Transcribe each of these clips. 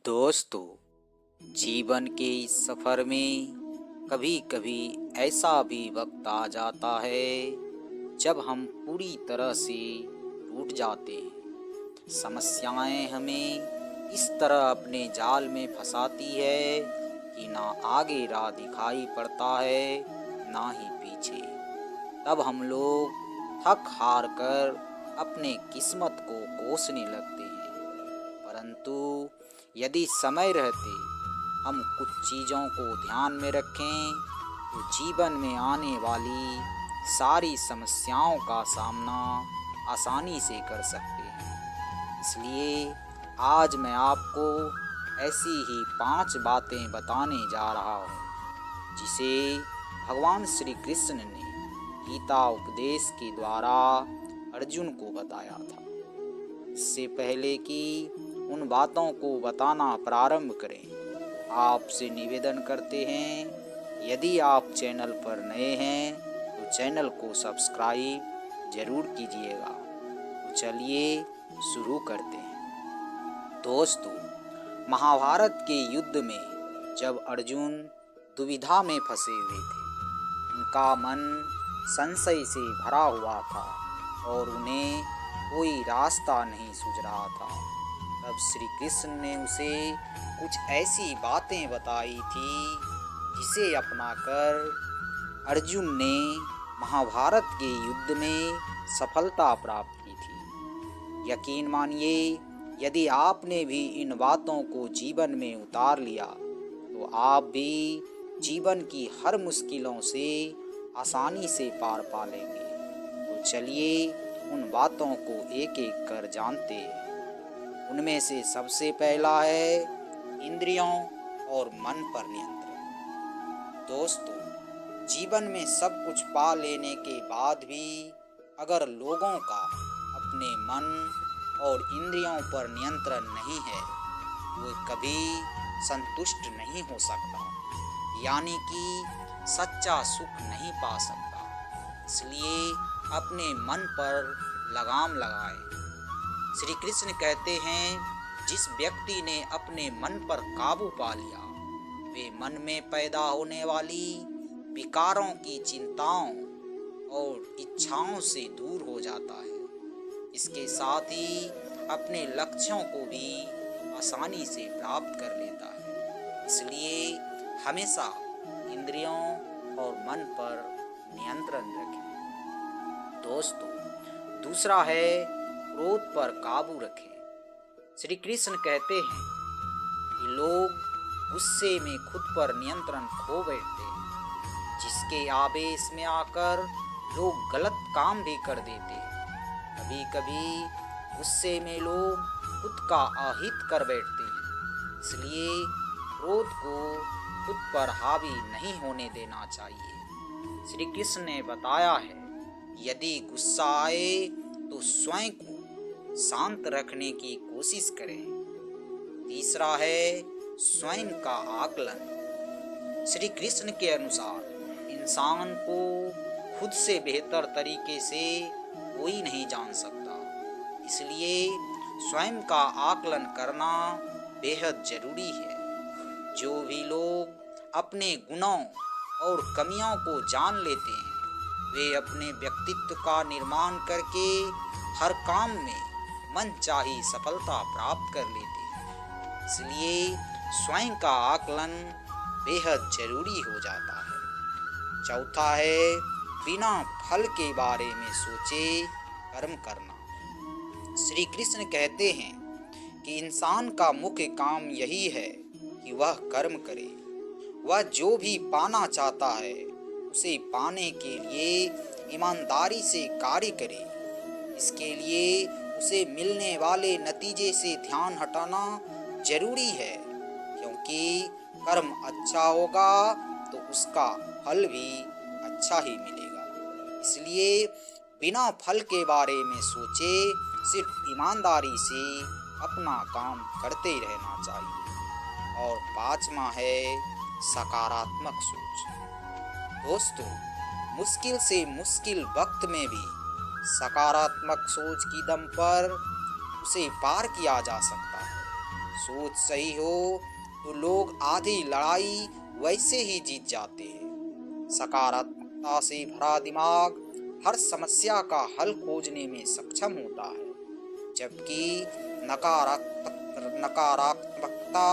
दोस्तों, जीवन के इस सफर में कभी कभी ऐसा भी वक्त आ जाता है जब हम पूरी तरह से टूट जाते हैं। समस्याएं हमें इस तरह अपने जाल में फंसाती है कि ना आगे राह दिखाई पड़ता है, ना ही पीछे। तब हम लोग थक हार कर अपने किस्मत को कोसने लगते हैं। परंतु यदि समय रहते हम कुछ चीज़ों को ध्यान में रखें तो जीवन में आने वाली सारी समस्याओं का सामना आसानी से कर सकते हैं। इसलिए आज मैं आपको ऐसी ही 5 बातें बताने जा रहा हूँ जिसे भगवान श्री कृष्ण ने गीता उपदेश के द्वारा अर्जुन को बताया था। इससे पहले कि उन बातों को बताना प्रारंभ करें, आपसे निवेदन करते हैं, यदि आप चैनल पर नए हैं तो चैनल को सब्सक्राइब जरूर कीजिएगा। तो चलिए शुरू करते हैं। दोस्तों, महाभारत के युद्ध में जब अर्जुन दुविधा में फंसे हुए थे, उनका मन संशय से भरा हुआ था और उन्हें कोई रास्ता नहीं सूझ रहा था। तब श्री कृष्ण ने उसे कुछ ऐसी बातें बताई थी जिसे अपनाकर अर्जुन ने महाभारत के युद्ध में सफलता प्राप्त की थी। यकीन मानिए, यदि आपने भी इन बातों को जीवन में उतार लिया तो आप भी जीवन की हर मुश्किलों से आसानी से पार पा लेंगे। तो चलिए उन बातों को एक एक कर जानते हैं। उनमें से सबसे पहला है इंद्रियों और मन पर नियंत्रण। दोस्तों, जीवन में सब कुछ पा लेने के बाद भी अगर लोगों का अपने मन और इंद्रियों पर नियंत्रण नहीं है, वो कभी संतुष्ट नहीं हो सकता, यानी कि सच्चा सुख नहीं पा सकता। इसलिए अपने मन पर लगाम लगाएं। श्री कृष्ण कहते हैं, जिस व्यक्ति ने अपने मन पर काबू पा लिया, वे मन में पैदा होने वाली विकारों की चिंताओं और इच्छाओं से दूर हो जाता है। इसके साथ ही अपने लक्ष्यों को भी आसानी से प्राप्त कर लेता है। इसलिए हमेशा इंद्रियों और मन पर नियंत्रण रखें। दोस्तों, दूसरा है क्रोध पर काबू रखें। श्री कृष्ण कहते हैं कि लोग गुस्से में खुद पर नियंत्रण खो बैठते हैं, जिसके आवेश में आकर लोग गलत काम भी कर देते हैं। कभी कभी गुस्से में लोग खुद का अहित कर बैठते हैं। इसलिए क्रोध को खुद पर हावी नहीं होने देना चाहिए। श्री कृष्ण ने बताया है, यदि गुस्सा आए तो स्वयं को शांत रखने की कोशिश करें। तीसरा है स्वयं का आकलन। श्री कृष्ण के अनुसार इंसान को खुद से बेहतर तरीके से कोई नहीं जान सकता। इसलिए स्वयं का आकलन करना बेहद जरूरी है। जो भी लोग अपने गुणों और कमियों को जान लेते हैं, वे अपने व्यक्तित्व का निर्माण करके हर काम में मनचाही सफलता प्राप्त कर लेते हैं। इसलिए स्वयं का आकलन बेहद जरूरी हो जाता है। चौथा है बिना फल के बारे में सोचे कर्म करना। श्री कृष्ण कहते हैं कि इंसान का मुख्य काम यही है कि वह कर्म करे। वह जो भी पाना चाहता है उसे पाने के लिए ईमानदारी से कार्य करे। इसके लिए उसे मिलने वाले नतीजे से ध्यान हटाना जरूरी है, क्योंकि कर्म अच्छा होगा तो उसका फल भी अच्छा ही मिलेगा। इसलिए बिना फल के बारे में सोचे सिर्फ ईमानदारी से अपना काम करते रहना चाहिए। और पांचवा है सकारात्मक सोच। दोस्तों, मुश्किल से मुश्किल वक्त में भी सकारात्मक सोच की दम पर उसे पार किया जा सकता है। सोच सही हो तो लोग आधी लड़ाई वैसे ही जीत जाते हैं। सकारात्मकता से भरा दिमाग हर समस्या का हल खोजने में सक्षम होता है, जबकि नकारात्मकता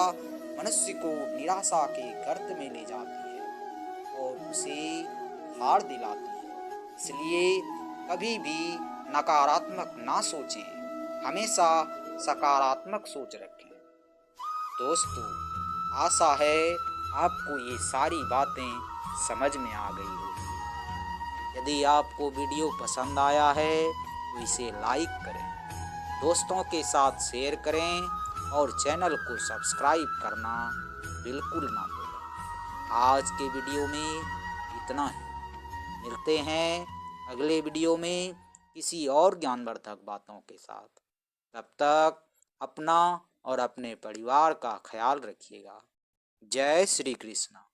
मनुष्य को निराशा के गर्त में ले जाती है और उसे हार दिलाती है। इसलिए कभी भी नकारात्मक ना सोचें, हमेशा सकारात्मक सोच रखें। दोस्तों, आशा है आपको ये सारी बातें समझ में आ गई होगी। यदि आपको वीडियो पसंद आया है तो इसे लाइक करें, दोस्तों के साथ शेयर करें और चैनल को सब्सक्राइब करना बिल्कुल ना भूलें। आज के वीडियो में इतना ही। मिलते हैं अगले वीडियो में किसी और ज्ञानवर्धक बातों के साथ। तब तक अपना और अपने परिवार का ख्याल रखिएगा। जय श्री कृष्ण।